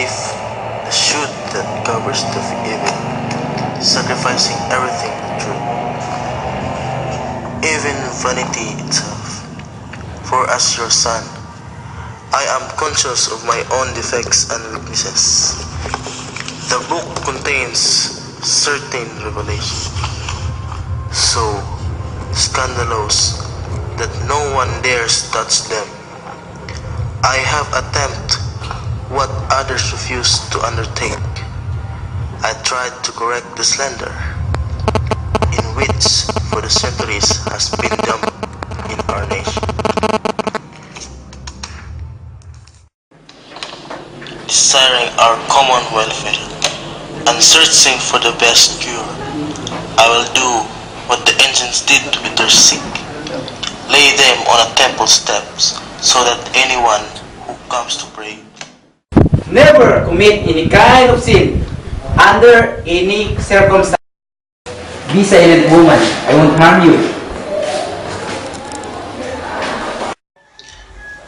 belief, the should that covers the evil, sacrificing everything to truth, even vanity itself. For as your son, I am conscious of my own defects and weaknesses. The book contains certain revelations, so scandalous that no one dares touch them. I have attempted what others refuse to undertake. I tried to correct the slander, in which for the centuries has been dumped in our nation. Desiring our common welfare and searching for the best cure, I will do what the ancients did with their sick, lay them on a temple steps so that anyone who comes to pray never commit any kind of sin under any circumstance. Be silent, woman. I won't harm you.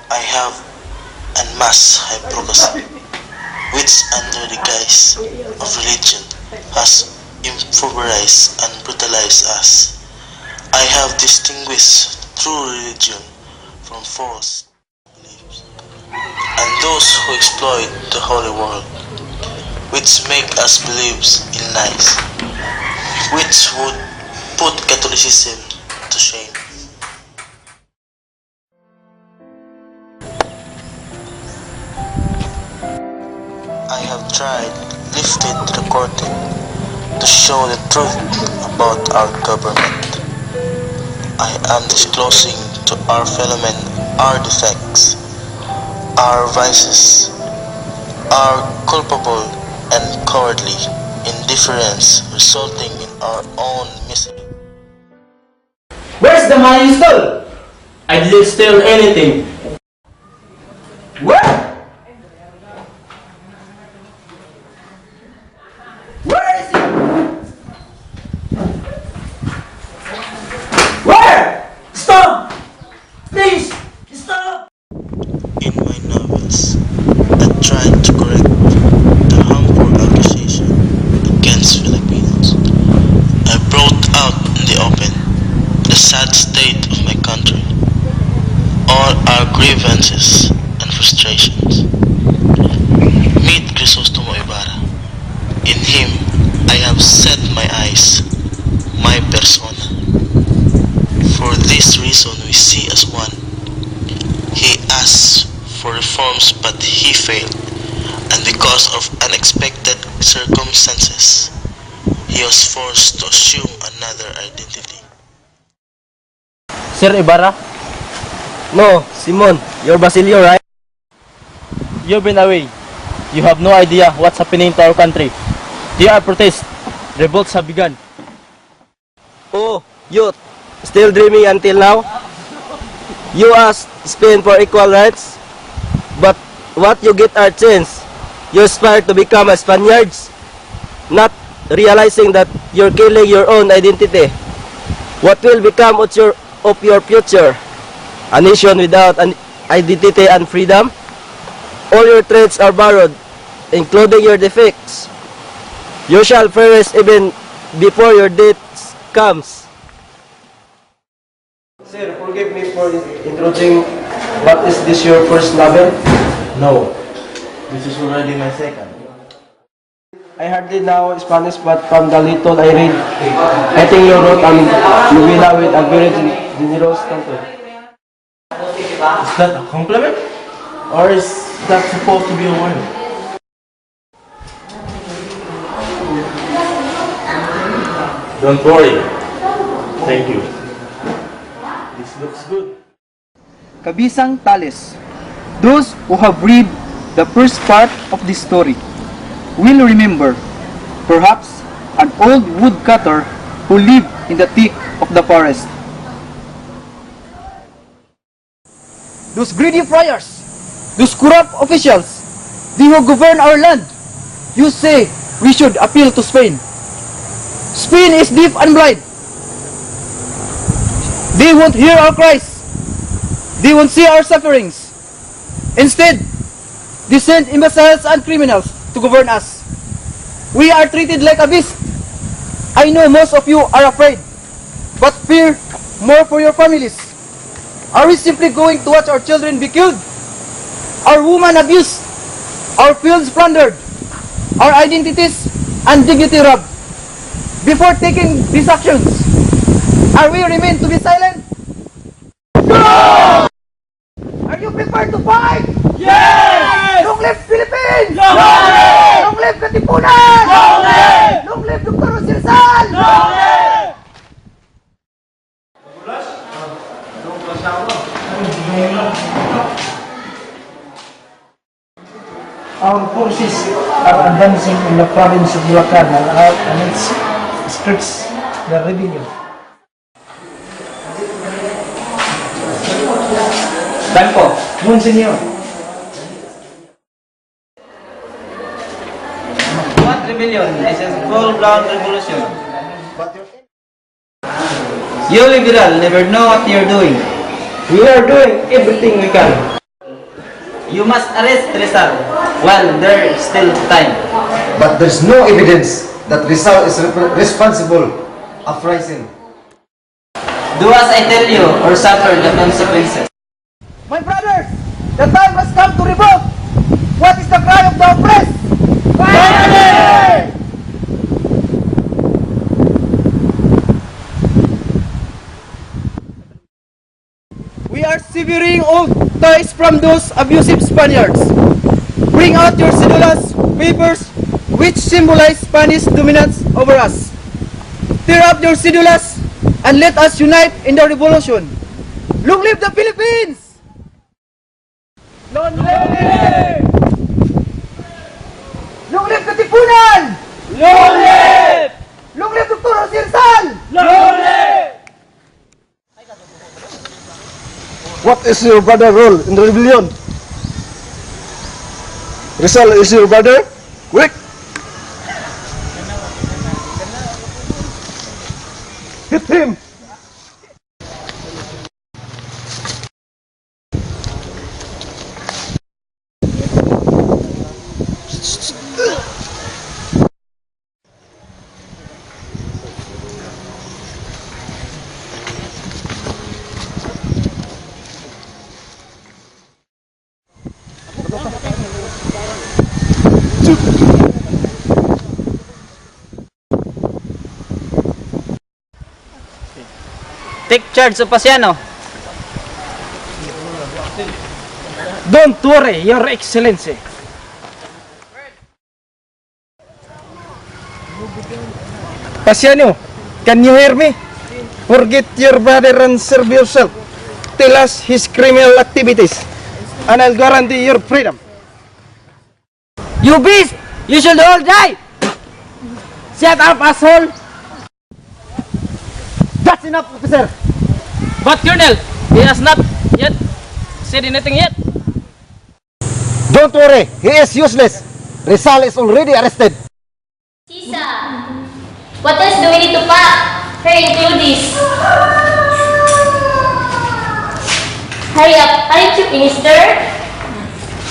I have en masse hypocrisy, which under the guise of religion has impoverished and brutalized us. I have distinguished true religion from false beliefs, and those who exploit the holy world, which make us believe in lies, which would put Catholicism to shame. I have tried, lifted the curtain, to show the truth about our government. I am disclosing to our fellow men our defects, our vices, our culpable and cowardly indifference resulting in our own misery. Where's the money you stole? I didn't steal anything. Where? Where is it? Where? Stop! Please! Stop! In my novels, I tried to correct the harmful accusation against Filipinos. I brought out in the open the sad state of my country, all our grievances and frustrations. Meet Crisostomo Ibarra. In him, I have set my eyes, my persona. For this reason we see as one. He asked for reforms but he failed, and because of unexpected circumstances, he was forced to assume another identity. Sir Ibarra, No, Simon, you're Basilio, right? you've been away. You have no idea what's happening to our country. There are protests. Revolts have begun. Oh, youth, still dreaming until now? You asked Spain for equal rights, but what you get are chains. You aspire to become a Spaniards, not realizing that you're killing your own identity. What will become of your future? A nation without an identity and freedom? All your traits are borrowed, including your defects. You shall perish even before your death comes. Sir, forgive me for introducing. But is this your first novel? No, this is already my second. I hardly know Spanish, but from the little I read, I think you wrote a novela with a very generous content. Is that a compliment? Or is that supposed to be a warning? Don't worry. Thank you. This looks good. Kabisang Tales. Those who have read the first part of this story will remember, perhaps, an old woodcutter who lived in the thick of the forest. Those greedy friars, those corrupt officials, they who govern our land, you say we should appeal to Spain. Spain is deaf and blind. They won't hear our cries. They won't see our sufferings. Instead, They send imbeciles and criminals to govern us. We are treated like a beast. I know most of you are afraid, but fear more for your families. Are we simply going to watch our children be killed? Our women abused? Our fields plundered? Our identities and dignity robbed? Before taking these actions, are we remain to be silent? No! Are you prepared to fight? Yes! Long live Philippines! Long live! Long live Katipunan! Long live! Long live Dr. Rizal! Long live! Our forces are advancing in the province of Bulacan and its skirts the rebellion. Banco. Monsignor, What rebellion? This is full-blown revolution. You liberal never know what you're doing. We are doing everything we can. You must arrest Rizal while there is still time. But there's no evidence that Rizal is responsible of rising. Do as I tell you or suffer the consequences. My brothers, the time has come to revolt. What is the cry of the oppressed? Finally! We are severing all ties from those abusive Spaniards. Bring out your cedulas, papers, which symbolize Spanish dominance over us. Tear up your cedulas and let us unite in the revolution. Long live the Philippines! Long live! Long live Katipunan! Long live! Long live Dr. Rizal! Long live! What is your brother's role in the rebellion? Rizal is your brother? Quick! Hit him! Take charge of Pasiano. don't worry, Your Excellency. Pasiano, can you hear me? Forget your brother and serve yourself. Tell us his criminal activities, and I'll guarantee your freedom. You beast! You should all die! Shut up, asshole! That's enough, officer! But Colonel, he has not yet said anything yet. Don't worry, he is useless. Rizal is already arrested. Sisa, what else do we need to pack? Hurry, do this. Hurry up, aren't you finished, sir?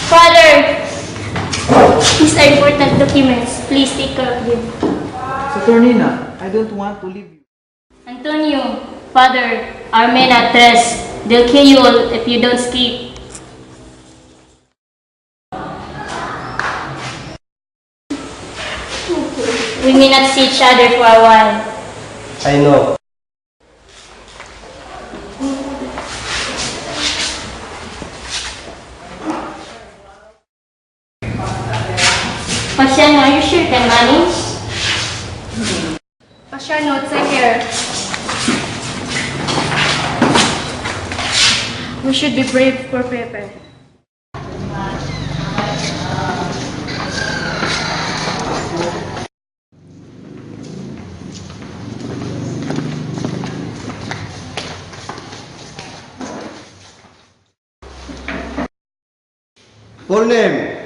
Father, these are important documents. Please take care of them. Saturnina, I don't want to leave you. Antonio, Father, our men are dressed. They'll kill you all if you don't escape. We may not see each other for a while. I know. Pasiano, are you sure you can manage? Pasiano, take care. We should be brave for Pepe. Full name,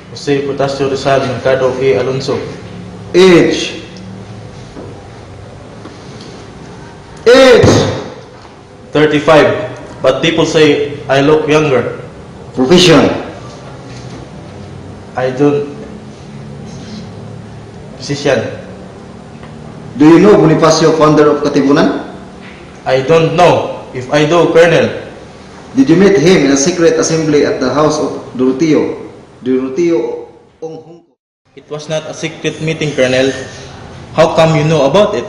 Jose Potasio Rizal Mercado A. Alonso. age, age, 35. But people say I look younger. profession, I don't. Position. Do you know Bonifacio, founder of Katipunan? I don't know. If I do, Colonel. Did you meet him in a secret assembly at the house of Doroteo Onghungko? It was not a secret meeting, Colonel. How come you know about it?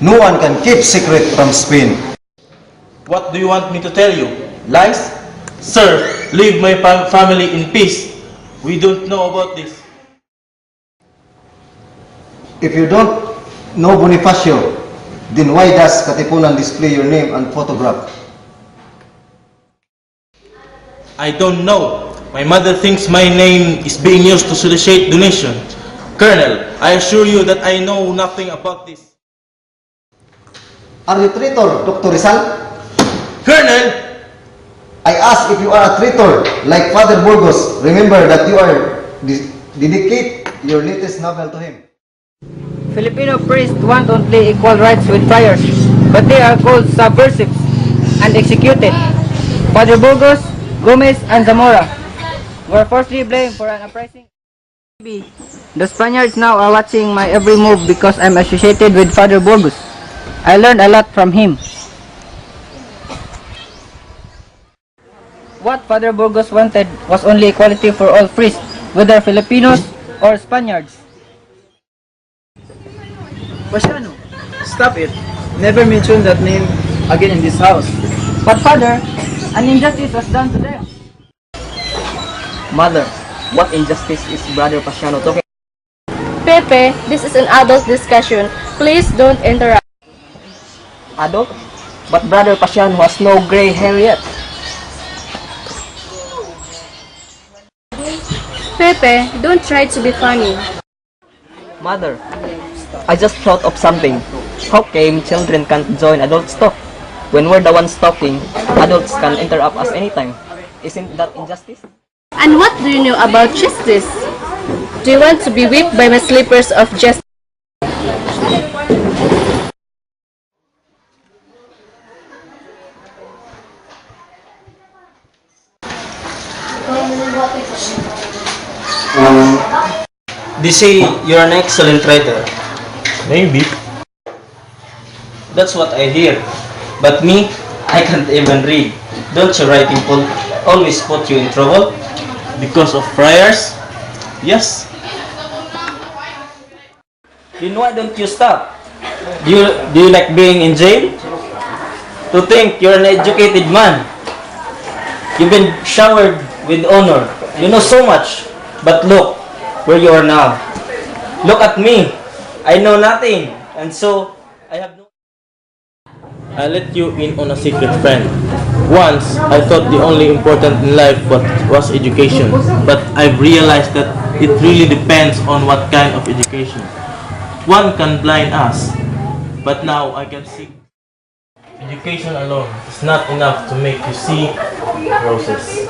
No one can keep secret from Spain. What do you want me to tell you? Lies? Sir, leave my family in peace. We don't know about this. If you don't know Bonifacio, then why does Katipunan display your name and photograph? I don't know. My mother thinks my name is being used to solicit donations. Colonel, I assure you that I know nothing about this. Are you traitor, Dr. Rizal? Colonel! I ask if you are a traitor, like Father Burgos. Remember that you are dedicate your latest novel to him. Filipino priests want only equal rights with friars, but they are called subversives and executed. Father Burgos, Gomez, and Zamora were falsely blamed for an uprising. The Spaniards now are watching my every move because I'm associated with Father Burgos. I learned a lot from him. What Father Burgos wanted was only equality for all priests, whether Filipinos or Spaniards. Pasiano, stop it. Never mention that name again in this house. But Father, an injustice was done to them. Mother, what injustice is Brother Pasiano talking? Pepe, this is an adult discussion. Please don't interrupt. Adult? But Brother Pasiano has no gray hair yet. Pepe, don't try to be funny. Mother, I just thought of something. How came children can't join adults talk? When we're the ones talking, adults can interrupt us anytime. Isn't that injustice? And what do you know about justice? Do you want to be whipped by my slippers of justice? They say you're an excellent writer. Maybe. That's what I hear. But me, I can't even read. Don't your writing always put you in trouble? Because of friars? Yes. Then why don't you stop? Do you like being in jail? To think you're an educated man. You've been showered with honor. You know so much. But look where you are now. Look at me. I know nothing. And so, I have no... I let you in on a secret, friend. Once, I thought the only important in life was education. But I've realized that it really depends on what kind of education. One can blind us, but now I can see. Education alone is not enough to make you see roses.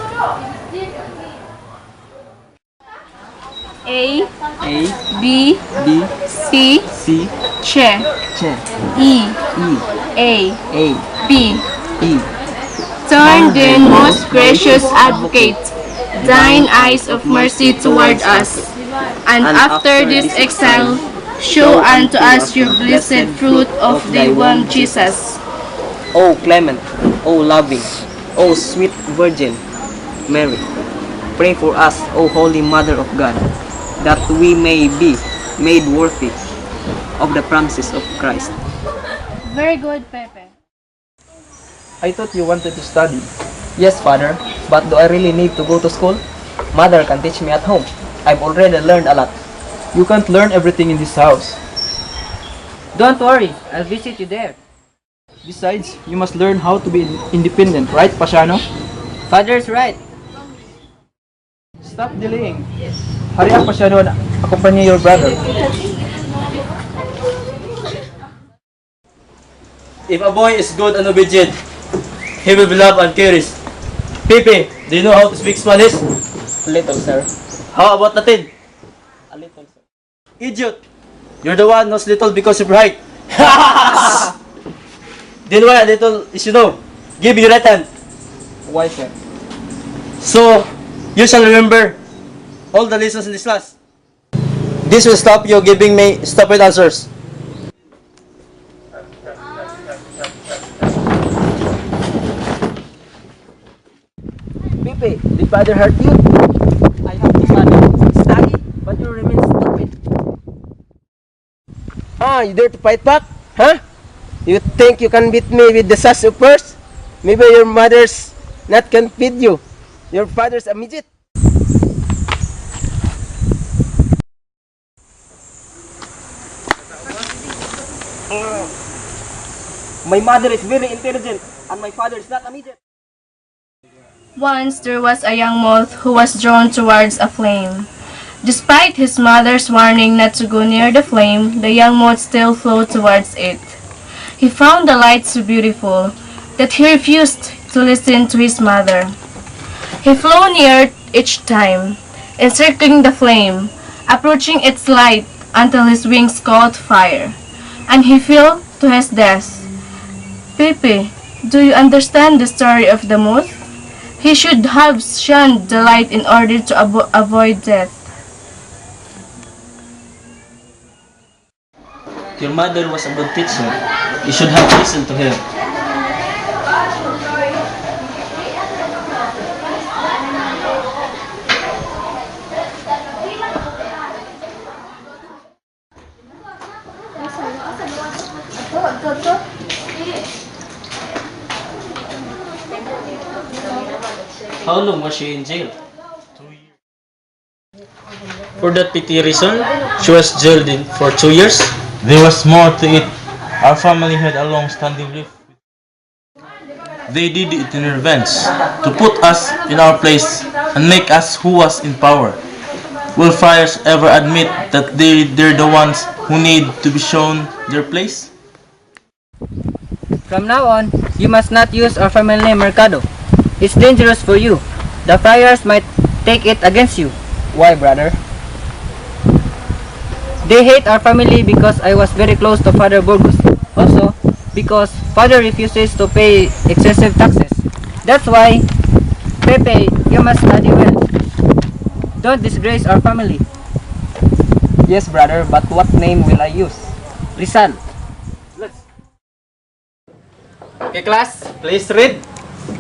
A, B, C, Che, E, A, B. Turn then, most gracious advocate, thine eyes of mercy toward us, and after this exile, show unto us your blessed fruit of thy womb, Jesus. O clement, O loving, O sweet Virgin Mary, pray for us, O Holy Mother of God, that we may be made worthy of the promises of Christ. Very good, Pepe. I thought you wanted to study. Yes, Father, but do I really need to go to school? Mother can teach me at home. I've already learned a lot. You can't learn everything in this house. Don't worry, I'll visit you there. Besides, you must learn how to be independent, right, Pasiano? Father's right. Stop delaying. Hurry up, Pasiano, and accompany your brother. If a boy is good and obedient, he will be loved and curious. Pepe, do you know how to speak Spanish? A little, sir. How about Latin? A little, sir. Idiot! You're the one who's little because of height. Then why a little is you know? Give me your right hand. Why, sir? So, you shall remember all the lessons in this class. This will stop you giving me stupid answers. Pepe, did father hurt you? I have decided to study, but you remain stupid. Ah, you dare to fight back? Huh? You think you can beat me with the sass of purse? Maybe your mother's not can feed you. Your father's a midget. My mother is very intelligent, and my father is not a midget. Once there was a young moth who was drawn towards a flame. Despite his mother's warning not to go near the flame, the young moth still flew towards it. He found the light so beautiful that he refused to listen to his mother. He flew near each time, encircling the flame, approaching its light until his wings caught fire, and he fell to his death. Pepe, do you understand the story of the moth? He should have shunned the light in order to avoid death. Your mother was a good teacher. You should have listened to her. How long was she in jail? 2 years. For that petty reason, she was jailed for 2 years? There was more to it. Our family had a long-standing rift. They did it in revenge, to put us in our place and make us who was in power. Will friars ever admit that they're the ones who need to be shown their place? From now on, you must not use our family name Mercado. It's dangerous for you. The friars might take it against you. Why, brother? They hate our family because I was very close to Father Burgos. Also, because Father refuses to pay excessive taxes. That's why, Pepe, you must study well. Don't disgrace our family. Yes, brother, but what name will I use? Rizal. Okay, class, please read.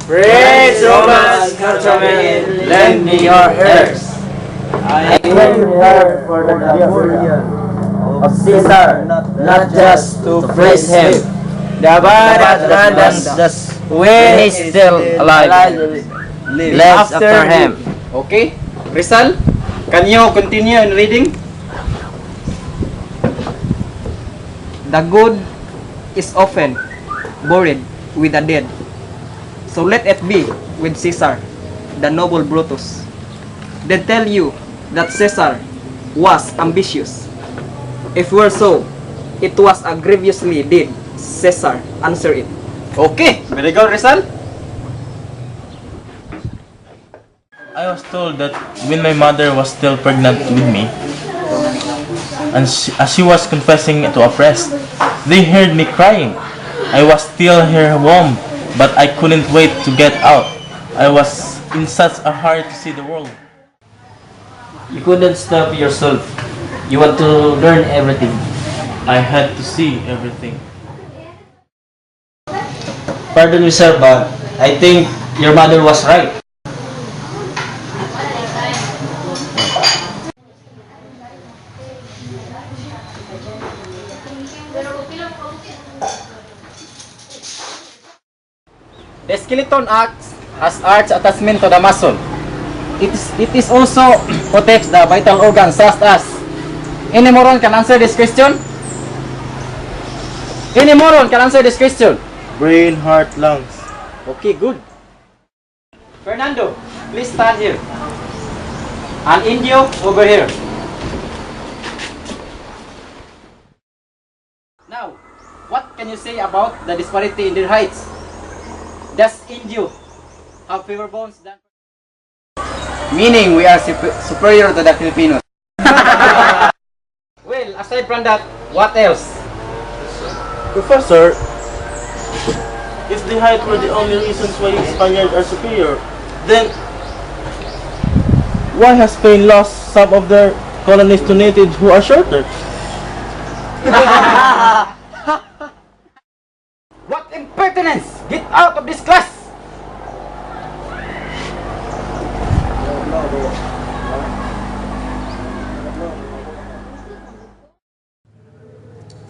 Praise Romans, countrymen, lend me your ears. I came here for the glory of Caesar, not just to praise him, but that when he's still alive, lives after him. Okay, Rizal, can you continue in reading? The good is often buried with the dead. So let it be with Caesar, the noble Brutus. They tell you that Caesar was ambitious. If were so, it was a grievously did Caesar answer it. Okay, very good, Rizal. I was told that when my mother was still pregnant with me, and as she was confessing to a priest, they heard me crying. I was still in her womb, but I couldn't wait to get out. I was in such a hurry to see the world. You couldn't stop yourself. You want to learn everything. I had to see everything. Pardon me, sir, but I think your mother was right. The skeleton acts as arch attachment to the muscle. It is also protects the vital organs such as. Any moron can answer this question? Any moron can answer this question? Brain, heart, lungs. Okay, good. Fernando, please stand here. And Indio, over here. Now, what can you say about the disparity in their heights? Does Indio have fewer bones than... Meaning we are superior to the Filipinos. Well, aside from that, what else? Professor, if the height were the only reasons why Spaniards are superior, then Why has Spain lost some of their colonies to natives who are shorter? What impertinence! Get out of this class!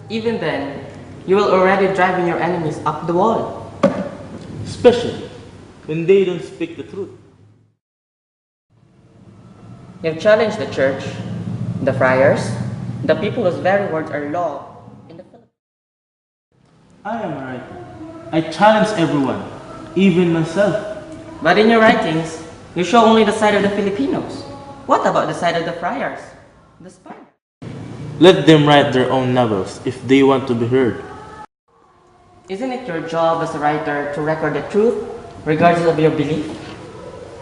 Even then, you will already driving your enemies up the wall. Especially when they don't speak the truth. You've challenged the church, the friars, the people whose very words are law in the Philippines. I am a writer. I challenge everyone, even myself. But in your writings, you show only the side of the Filipinos. What about the side of the friars, the Spaniards? Let them write their own novels if they want to be heard. Isn't it your job as a writer to record the truth, regardless of your belief?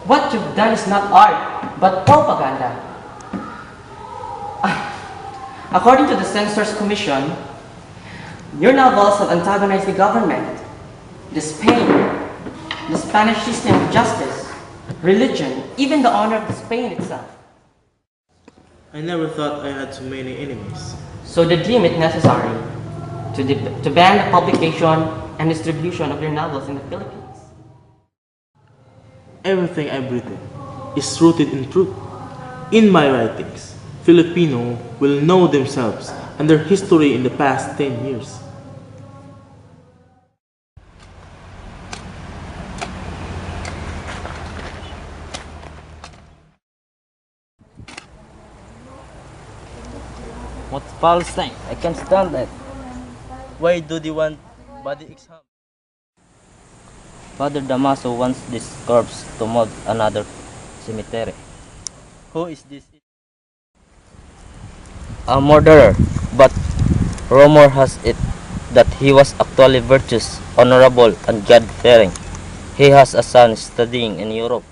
What you've done is not art, but propaganda. According to the Censors Commission, your novels have antagonized the government, the Spain, the Spanish system of justice, religion, even the honor of Spain itself. I never thought I had so many enemies. So they deem it necessary to ban the publication and distribution of your novels in the Philippines. Everything I've written is rooted in truth. In my writings, Filipino will know themselves and their history in the past 10 years. What's Palestine? I can't stand that. Why do they want body exam? Father Damaso wants this corpse to move another cemetery. Who is this? A murderer, but rumor has it that he was actually virtuous, honorable, and God-fearing. He has a son studying in Europe.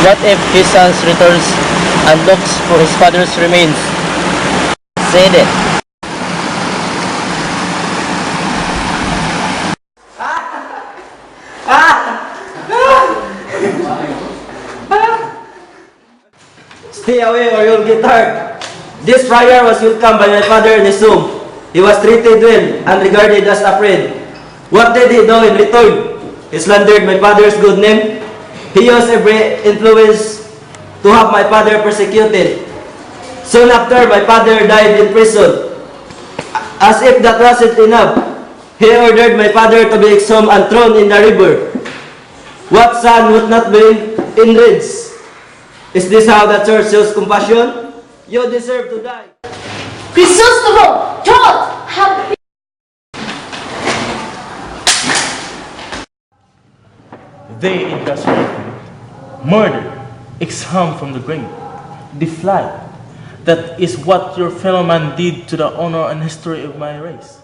What if his son returns and looks for his father's remains? Say that. Stay away or you'll get hurt. This friar was welcomed by my father in his room. He was treated well and regarded as a friend. What did he do in return? He slandered my father's good name. He used every influence to have my father persecuted. Soon after, my father died in prison. As if that wasn't enough, he ordered my father to be exhumed and thrown in the river. What son would not be enraged? Is this how the church shows compassion? You deserve to die. Crisostomo, don't have They incarcerated me, murdered, exhumed from the grave, defiled. That is what your fellow man did to the honor and history of my race.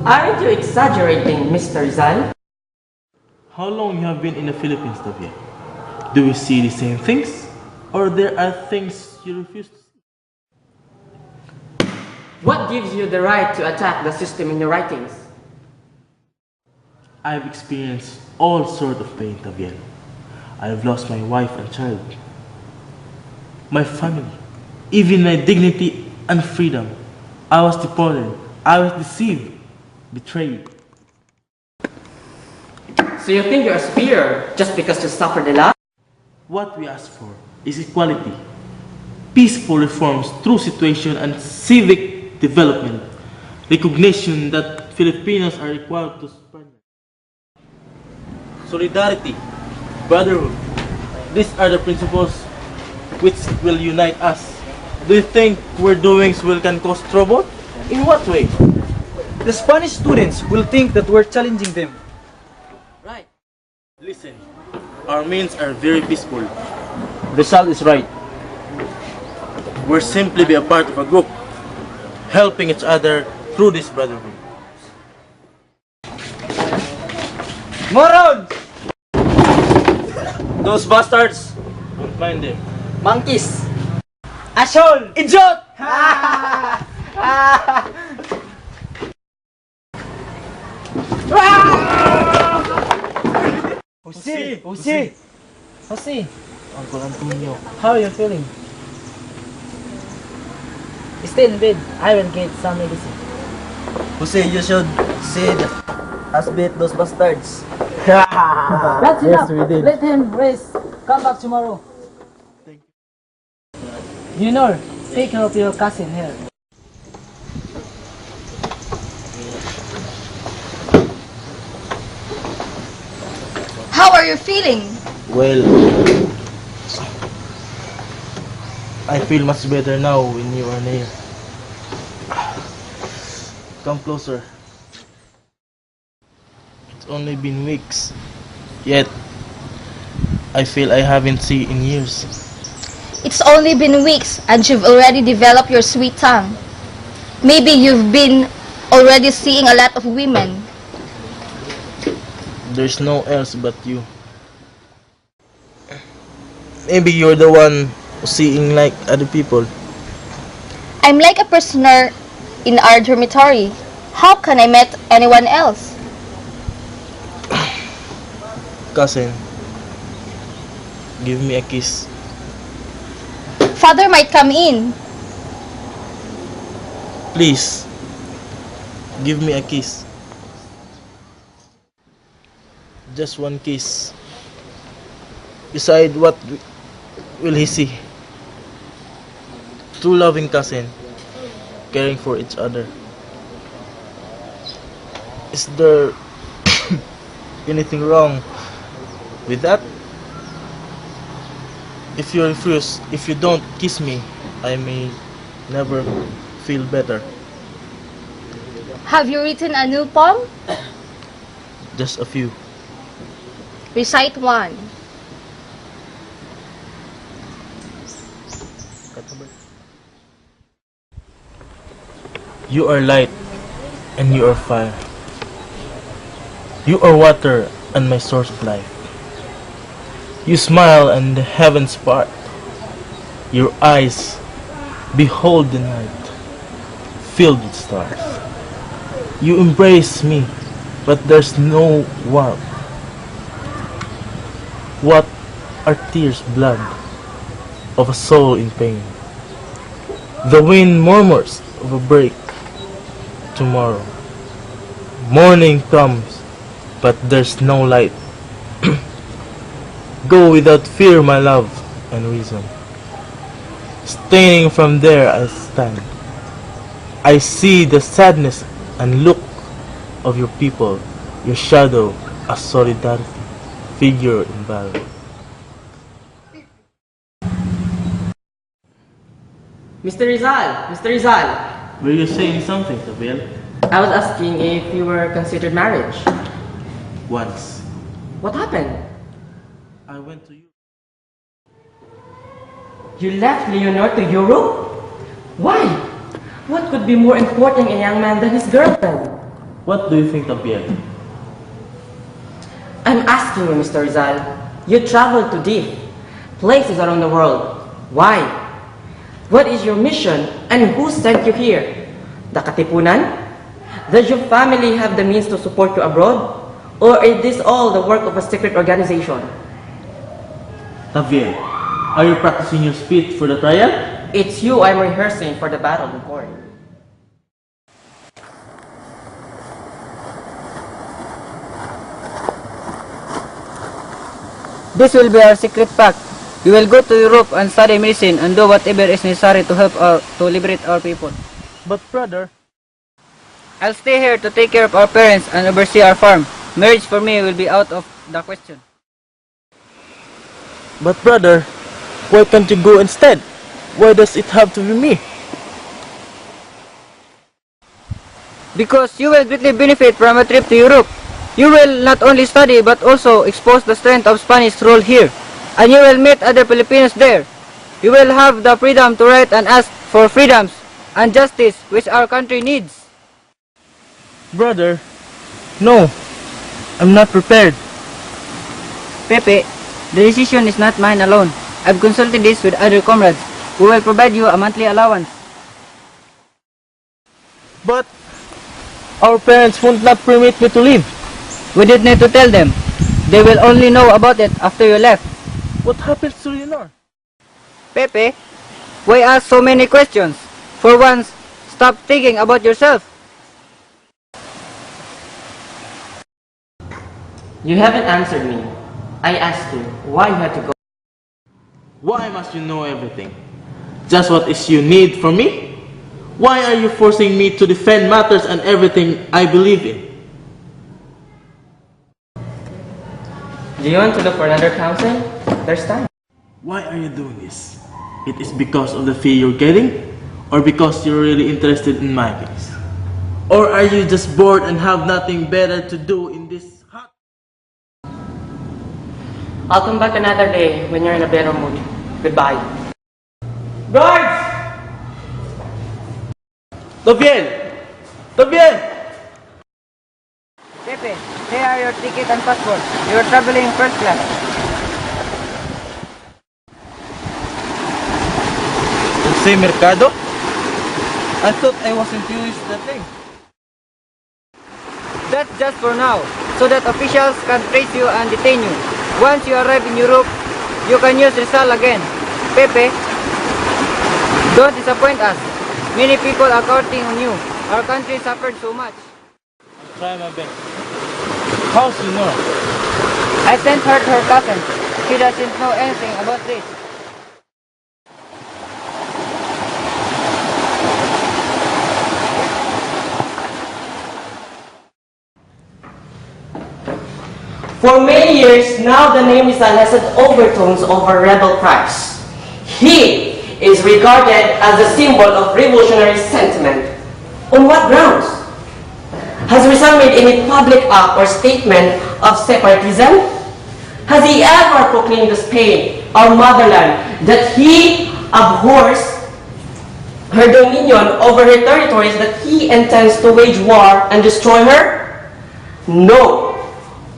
Aren't you exaggerating, Mr. Rizal? How long you have been in the Philippines, David? Do we see the same things? Or there are things you refuse to see? What gives you the right to attack the system in your writings? I've experienced all sorts of pain, Tabiel. I've lost my wife and child, my family, even my dignity and freedom. I was deported, I was deceived, betrayed. So you think you're a superior just because you suffered a lot? What we ask for is equality, peaceful reforms, true situation and civic development, recognition that Filipinos are equal to Spaniards. Solidarity, brotherhood, these are the principles which will unite us. Do you think we're doing will can cause trouble? In what way? The Spanish students will think that we're challenging them. Right. Listen, our means are very peaceful. Rizal is right. We're simply be a part of a group, helping each other through this brotherhood. Morons! Those bastards! Don't mind them. Monkeys! Asshole! Idiot! Jose, Uncle Antonio. how are you feeling? Stay in bed. I will get some medicine. Jose, you should see us beat those bastards. That's enough. Let him rest. Come back tomorrow. You know, take care of your cousin here. How are you feeling? Well, I feel much better now when you are near. Come closer. It's only been weeks. Yet, I feel I haven't seen in years. It's only been weeks and you've already developed your sweet tongue. Maybe you've been already seeing a lot of women. There's no else but you. Maybe you're the one seeing like other people. I'm like a prisoner in our dormitory. How can I meet anyone else? Cousin, give me a kiss. Father might come in. Please, give me a kiss. Just one kiss. Beside what will he see? Two loving cousin, caring for each other. Is there anything wrong with that? If you refuse, if you don't kiss me, I may never feel better. Have you written a new poem? Just a few. Recite one. You are light and you are fire. You are water and my source of life. You smile and the heavens part. Your eyes behold the night, filled with stars. You embrace me, but there's no warmth. What are tears, blood of a soul in pain? The wind murmurs of a break tomorrow. Morning comes, but there's no light. Go without fear, my love and reason. Standing from there I stand. I see the sadness and look of your people, your shadow, a solidarity figure in battle. Mr. Rizal! Mr. Rizal! Were you saying something, Tabel? I was asking if you were considered marriage. Once. What happened? I went to Europe. You left Leonor to Europe? Why? What could be more important in a young man than his girlfriend? What do you think, Tabel? I'm asking you, Mr. Rizal. You traveled to places around the world. Why? What is your mission and who sent you here? The Katipunan? Does your family have the means to support you abroad? Or is this all the work of a secret organization? Tabel, are you practicing your speech for the trial? It's you I'm rehearsing for the battle in court. This will be our secret pact. We will go to Europe and study medicine and do whatever is necessary to help to liberate our people. But brother, I'll stay here to take care of our parents and oversee our farm. Marriage for me will be out of the question. why can't you go instead? Why does it have to be me? Because you will greatly benefit from a trip to Europe. You will not only study but also expose the strength of Spanish rule here. And you will meet other Filipinos there. You will have the freedom to write and ask for freedoms and justice which our country needs. Brother, no, I'm not prepared. Pepe, The decision is not mine alone. I've consulted this with other comrades who will provide you a monthly allowance. But our parents would not permit me to leave. We didn't need to tell them. They will only know about it after you left. What happens to Leonor? Pepe, why ask so many questions? For once, stop thinking about yourself. You haven't answered me. I asked you why you had to go. Why must you know everything? Just what is you need from me? Why are you forcing me to defend matters and everything I believe in? Do you want to look for another counsel? There's time. Why are you doing this? It is because of the fee you're getting? Or because you're really interested in my case? Or are you just bored and have nothing better to do in this hot? I'll come back another day when you're in a better mood. Goodbye. Guards! Tobiel! Tobiel! Pepe, here are your ticket and passport. You're traveling first class. Jose Mercado? I thought I wasn't used that thing. That's just for now, so that officials can trace you and detain you. Once you arrive in Europe, you can use rizal again. Pepe, don't disappoint us. Many people are counting on you. Our country suffered so much. Try my best. How's Leonor? I sent her to her cousin. She doesn't know anything about this. For many years now, the name Rizal has had overtones over rebel cries. He is regarded as the symbol of revolutionary sentiment. On what grounds? Has Rizal made any public act or statement of separatism? Has he ever proclaimed to Spain, our motherland, that he abhors her dominion over her territories, that he intends to wage war and destroy her? No.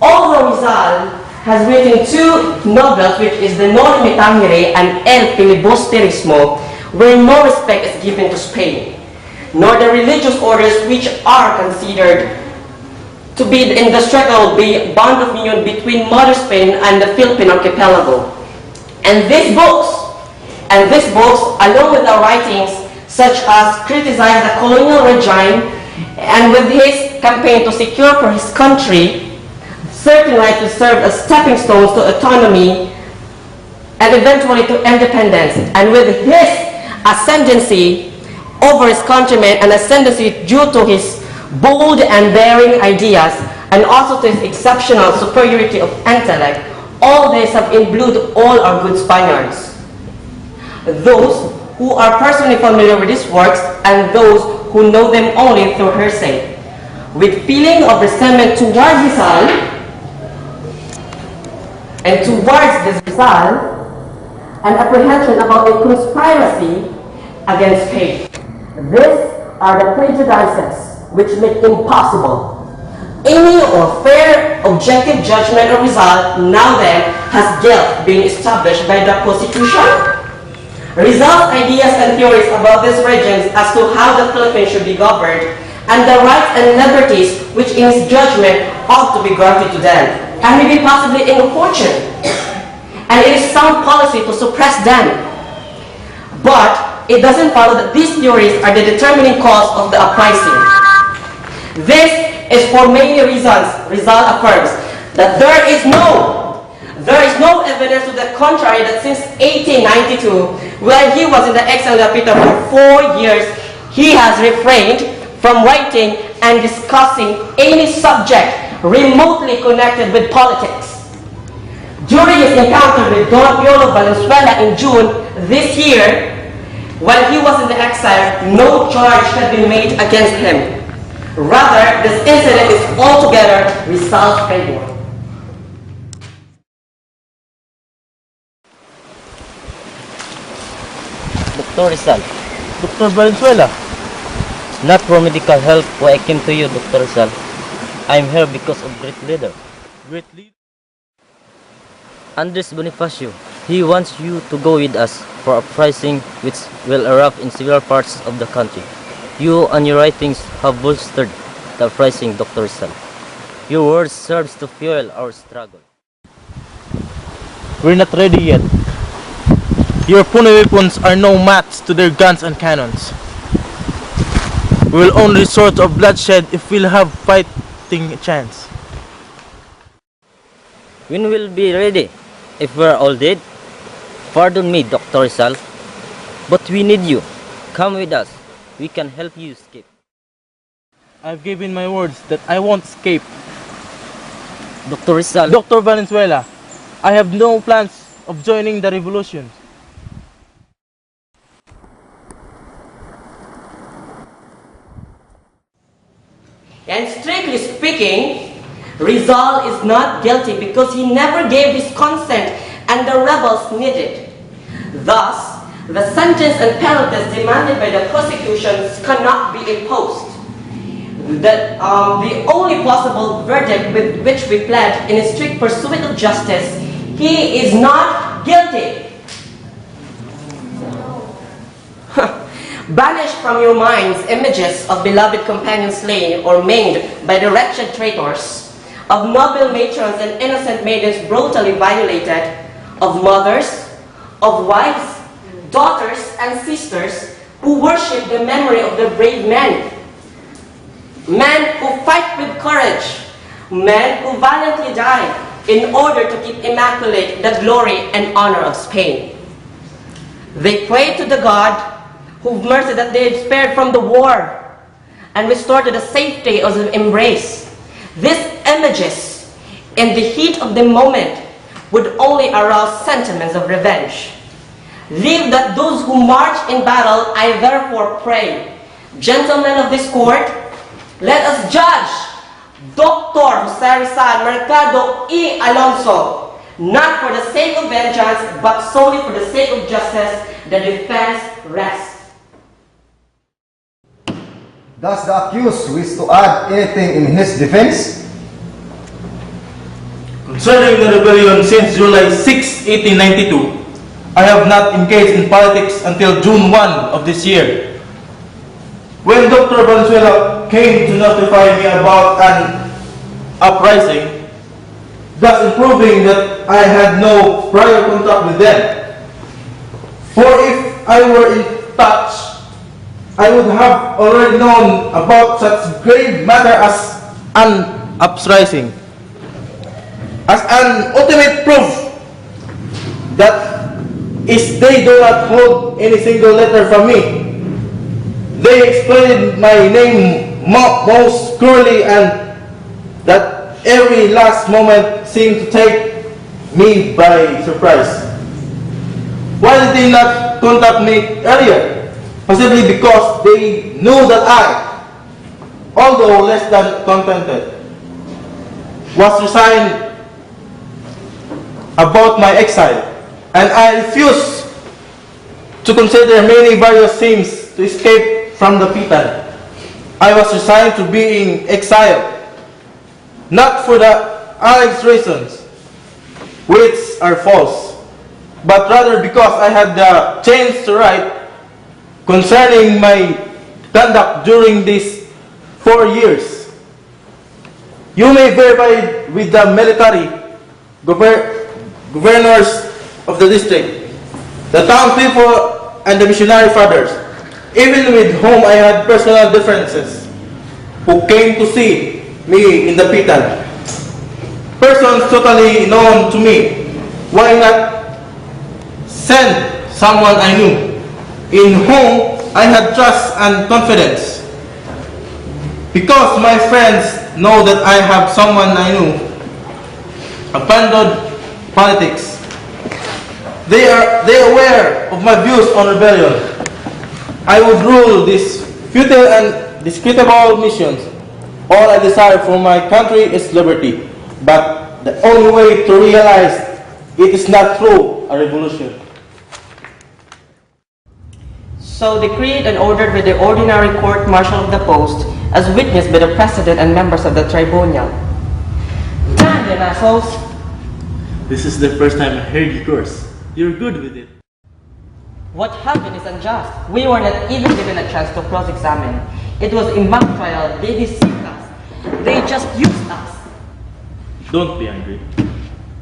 Although Rizal has written two novels, which is the Non Me Tangere and El Filibusterismo, where no respect is given to Spain, nor the religious orders which are considered to be the indestructible bond of union between Mother Spain and the Philippine archipelago. And these books, along with the writings such as criticize the colonial regime, and with his campaign to secure for his country certain rights to serve as stepping stones to autonomy and eventually to independence, and with his ascendancy over his countrymen, an ascendancy due to his bold and daring ideas and also to his exceptional superiority of intellect, all these have imbued all our good Spaniards. Those who are personally familiar with his works and those who know them only through hearsay, with feeling of resentment towards Rizal and towards this Rizal, and apprehension about a conspiracy against Spain. These are the prejudices which make impossible any or fair objective judgment of Rizal. Now then, has guilt been established by the Constitution? Rizal's ideas and theories about these regions as to how the Philippines should be governed, and the rights and liberties which in his judgment ought to be granted to them, and maybe possibly in fortune, and it is sound policy to suppress them. But it doesn't follow that these theories are the determining cause of the uprising. This is for many reasons. Rizal affirms that there is no evidence to the contrary, that since 1892, when he was in the exile of Peter for 4 years, he has refrained from writing and discussing any subject remotely connected with politics. During his encounter with Don Piolo Valenzuela in June this year, when he was in the exile, no charge had been made against him. Rather, this incident is altogether Rizal's failure. Dr. Rizal, Dr. Valenzuela, not for medical help why I came to you, Dr. Rizal. I am here because of great leader. great leader. Andres Bonifacio, he wants you to go with us for a uprising which will erupt in several parts of the country. You and your writings have bolstered the uprising, Dr. Rizal. Your words serves to fuel our struggle. We're not ready yet. Your Pune weapons are no match to their guns and cannons. We will only resort to bloodshed if we'll have fighting chance. When we'll be ready? If we're all dead? Pardon me, Dr. Rizal, but we need you. Come with us. We can help you escape. I've given my words that I won't escape. Dr. Rizal, Dr. Valenzuela, I have no plans of joining the revolution. And strictly speaking, Rizal is not guilty because he never gave his consent and the rebels needed. Thus, the sentence and penalties demanded by the prosecutions cannot be imposed. The only possible verdict with which we pled in a strict pursuit of justice, he is not guilty. Banish from your minds images of beloved companions slain or maimed by the wretched traitors, of noble matrons and innocent maidens brutally violated, of mothers, of wives, daughters, and sisters who worship the memory of the brave men. Men who fight with courage, men who valiantly die in order to keep immaculate the glory and honor of Spain. They pray to the God whose mercy that they had spared from the war and restored to the safety of the embrace. These images, in the heat of the moment, would only arouse sentiments of revenge. Leave that those who march in battle, I therefore pray. Gentlemen of this court, let us judge Dr. Jose Rizal Mercado E. Alonso, not for the sake of vengeance, but solely for the sake of justice. The defense rests. Does the accused wish to add anything in his defense? Concerning the rebellion since July 6, 1892, I have not engaged in politics until June 1 of this year. When Dr. Valenzuela came to notify me about an uprising, thus proving that I had no prior contact with them. For if I were in touch, I would have already known about such grave matter as an uprising. As an ultimate proof that is they do not hold any single letter from me, they exploited my name most cruelly, and that every last moment seemed to take me by surprise. Why did they not contact me earlier? Possibly because they knew that I, although less than contented, was resigned about my exile, and I refused to consider many various schemes to escape from the Pitan. I was resigned to being exiled, not for the alleged reasons, which are false, but rather because I had the chance to write concerning my conduct during these 4 years. You may verify with the military governors of the district, the town people, and the missionary fathers, even with whom I had personal differences, who came to see me in the Pitan. Persons totally known to me. Why not send someone I knew, in whom I had trust and confidence? Because my friends know that I have someone I knew abandoned politics. They are aware of my views on rebellion. I would rule these futile and discreditable missions. All I desire for my country is liberty, but the only way to realize it is not through a revolution. So decreed and ordered by the ordinary court-martial of the post, as witnessed by the president and members of the tribunal. Damn them assholes! This is the first time I heard you curse. You're good with it. What happened is unjust. We were not even given a chance to cross-examine. It was a mock trial. They deceived us. They just used us. Don't be angry.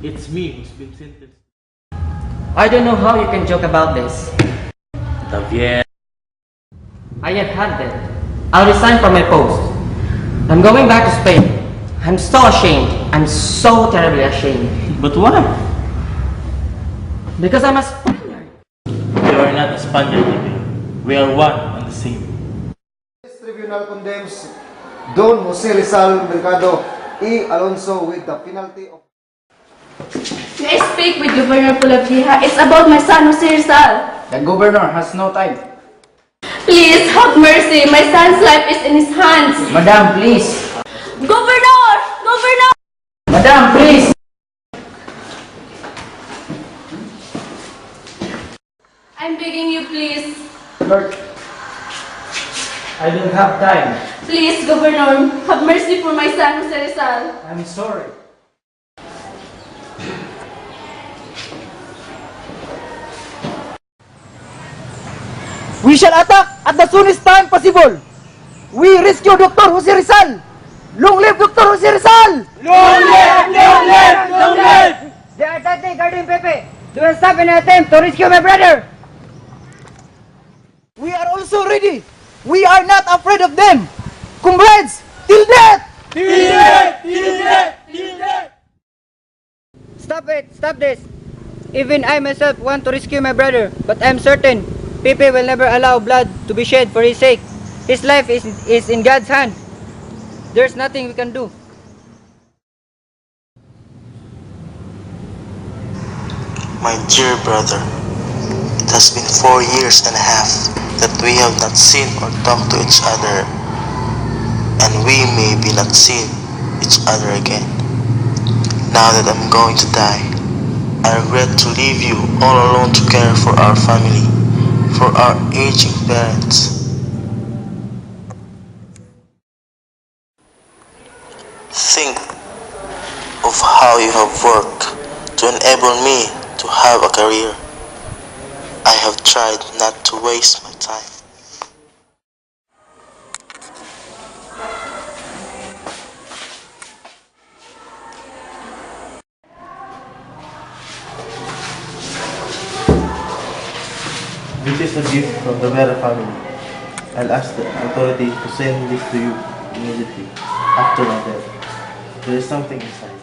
It's me who's been sentenced. I don't know how you can joke about this. Está bien. I have had it. I'll resign from my post. I'm going back to Spain. I'm so ashamed. I'm so terribly ashamed. But why? Because I'm a Spaniard. We are not a Spaniard, Ibe. We are one and the same. This tribunal condemns Don Jose Rizal Mercado E. Alonso with the penalty of... May I speak with Governor Pulavieja? It's about my son, Jose Rizal. The governor has no time. Please have mercy. My son's life is in his hands. Madam, please. Governor! Governor! Madam, please. I'm begging you, please. Lord, I don't have time. Please, Governor, have mercy for my son, Jose Rizal. I'm sorry. We shall attack at the soonest time possible. We rescue Dr. Jose Rizal. Long live Dr. Jose Rizal! Long live! Long live! Long live! They are tightly guarding Pepe. They will stop in an attempt to rescue my brother. We are also ready. We are not afraid of them. Comrades, till death! Till death! Till death! Till death! Stop it! Stop this! Even I myself want to rescue my brother, but I'm certain Pepe will never allow blood to be shed for his sake. His life is in God's hand. There's nothing we can do. My dear brother, it has been 4 years and a half that we have not seen or talked to each other, and we may be not seeing each other again. Now that I'm going to die, I regret to leave you all alone to care for our family, for our aging parents. Think of how you have worked to enable me to have a career. I have tried not to waste my time. This is a gift from the Vera family. I'll ask the authority to send this to you immediately after my death. There is something inside.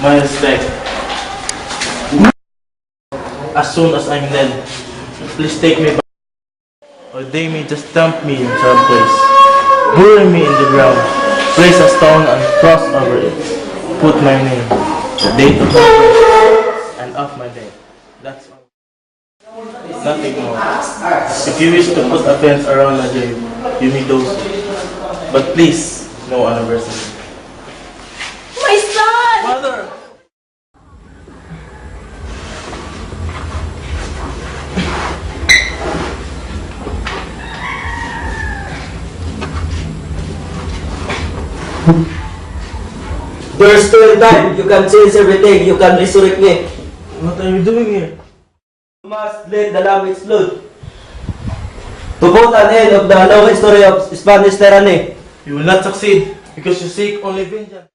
My respect. As soon as I'm dead, please take me back. Or they may just dump me in some place. Bury me in the ground. Place a stone and cross over it. Put my name, the date of my birth, and of my death. That's all. Nothing more. If you wish to put a fence around my grave, you may do so. But please, no anniversary. My son! Mother! There's still time. You can change everything. You can resurrect me. What are you doing here? You must let the language flood. To put an end of the long history of Spanish tyranny. You will not succeed because you seek only vengeance.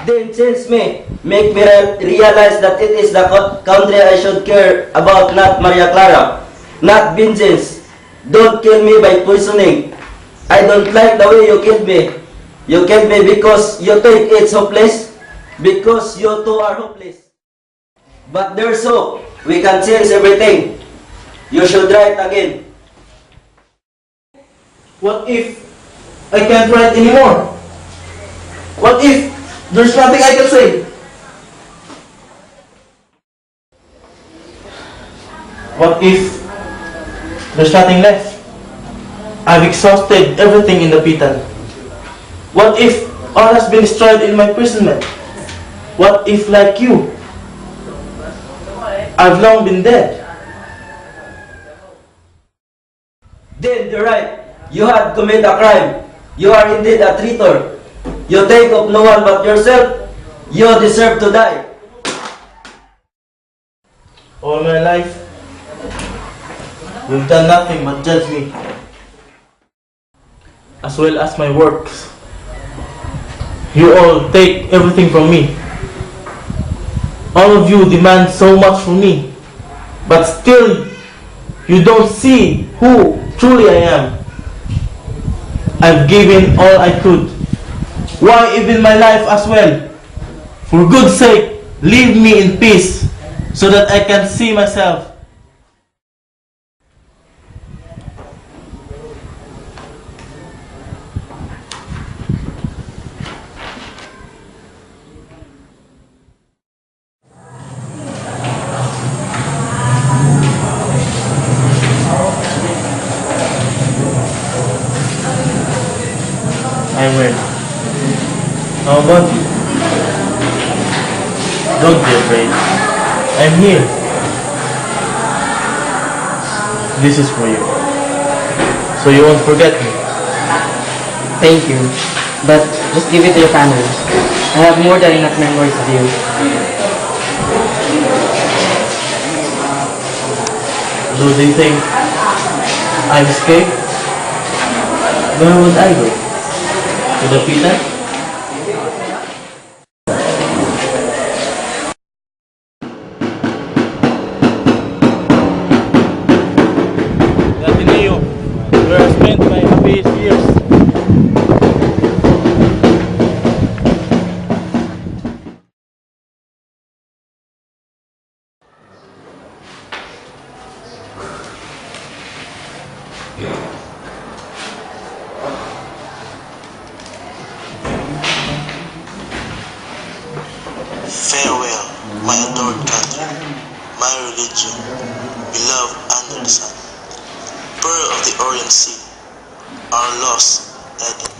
Then change me. Make me realize that it is the country I should care about, not Maria Clara. Not vengeance. Don't kill me by poisoning. I don't like the way you killed me. You killed me because you think it's hopeless. Because you two are hopeless. But there's hope. We can change everything. You should write again. What if I can't write anymore? What if there's nothing I can say? What if there's nothing left? I've exhausted everything in the Pitan. What if all has been destroyed in my imprisonment? What if, like you, I've long been dead? Then you're right. You had committed a crime. You are indeed a traitor. You think of no one but yourself. You deserve to die. All my life, you've done nothing but judge me, as well as my works. You all take everything from me. All of you demand so much from me, but still you don't see who truly I am. I've given all I could. Why even my life as well? For good's sake, leave me in peace so that I can see myself. I'm ready. How about you? Don't be afraid. I'm here. This is for you. So you won't forget me. Thank you. But just give it to your family. I have more than enough memories of you. Do they think I've escaped? Where would I go? To the pita? Ateneo, where I spent my happiest years. Farewell, my adored country, my religion, beloved under the sun, pearl of the Orient Sea, our lost Eden.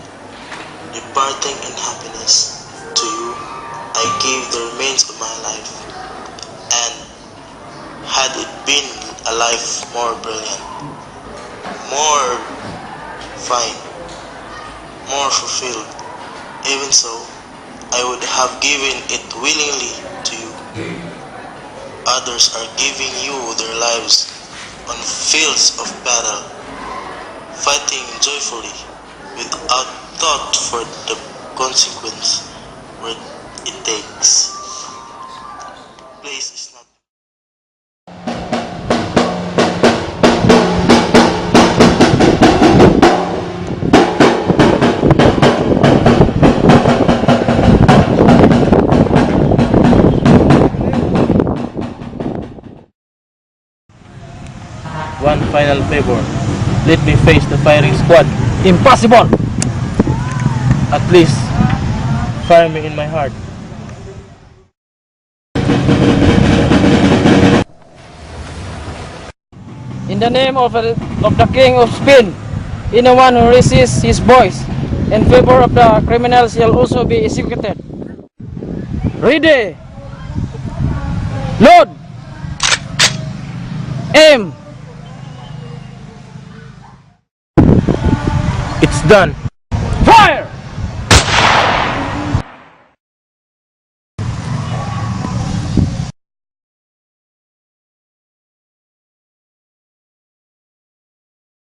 Departing in happiness, to you I gave the remains of my life, and had it been a life more brilliant, more fine, more fulfilled, even so, I would have given it willingly to you. Others are giving you their lives on fields of battle, fighting joyfully without thought for the consequence where it takes place is not. One final favor. Let me face the firing squad. Impossible! At least, fire me in my heart. In the name of the King of Spain, anyone who resists his voice in favor of the criminals shall also be executed. Ready! Load! Aim! It's done. Fire!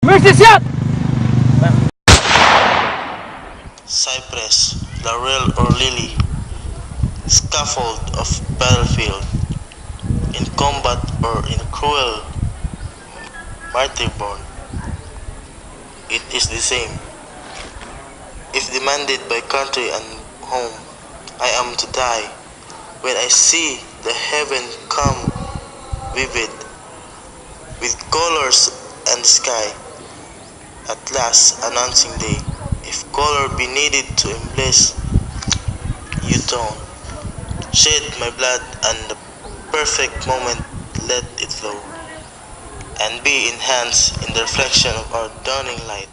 Mercy shot! Cypress, laurel or lily, scaffold of battlefield, in combat or in cruel martyrborn, it is the same. If demanded by country and home, I am to die when I see the heaven come vivid with colors and sky, at last announcing day. If color be needed to embrace you tone, shed my blood and the perfect moment let it flow, and be enhanced in the reflection of our dawning light.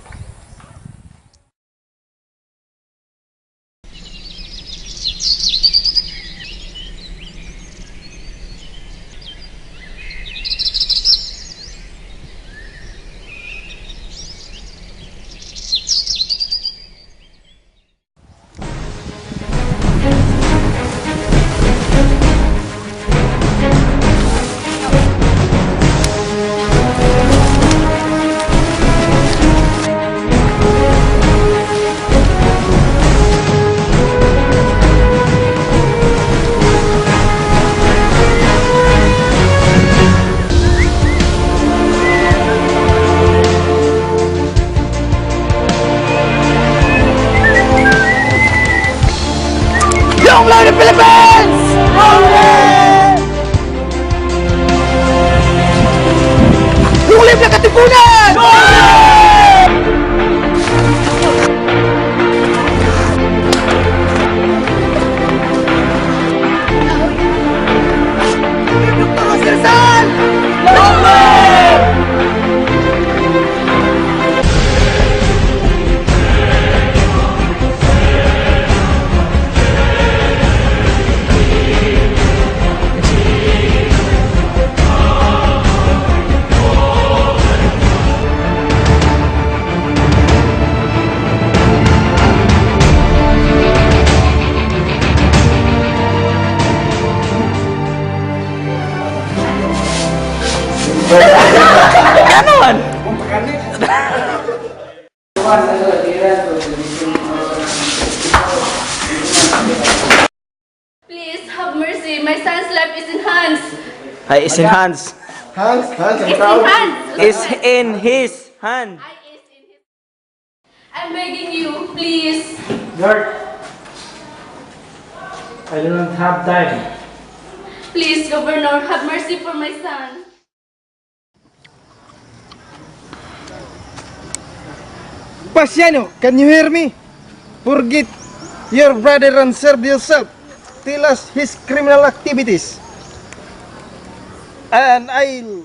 ano man? Please have mercy. My son's life is in hands. Ay, is in hands. Hands, It's in hands. Is in his hand. I is in his. I'm begging you, please. Guard, I do not have time. Please, Governor, have mercy for my son. Pasiano, can you hear me? Forget your brother and serve yourself. Tell us his criminal activities. And I'll...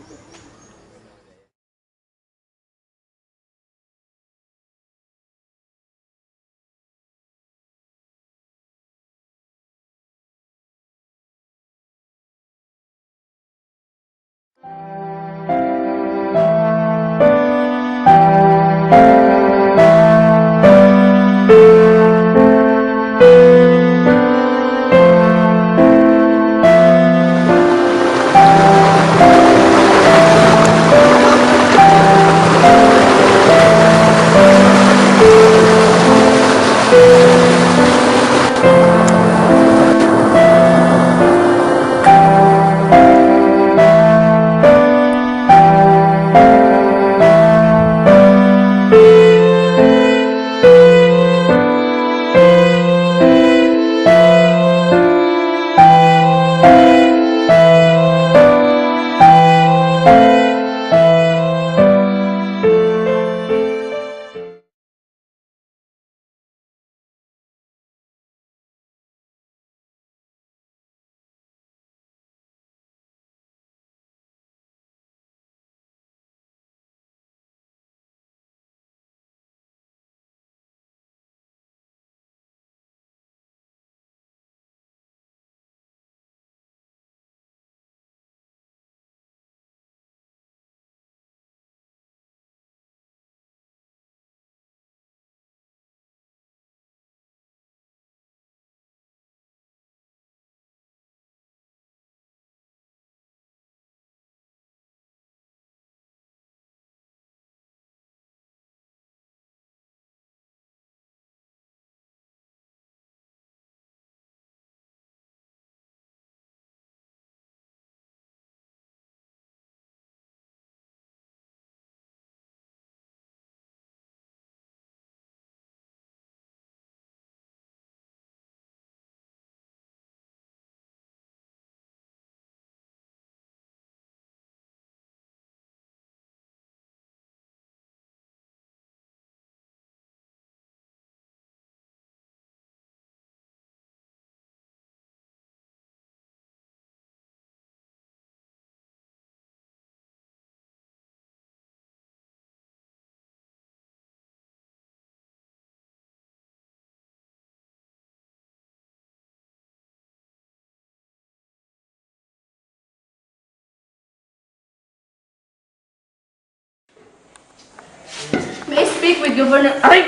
May I speak with Governor... Ay,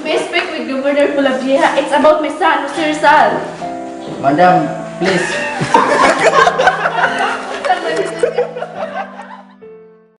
May I speak with Governor Pulavieja? It's about my son, Mr. Rizal. Madam, please.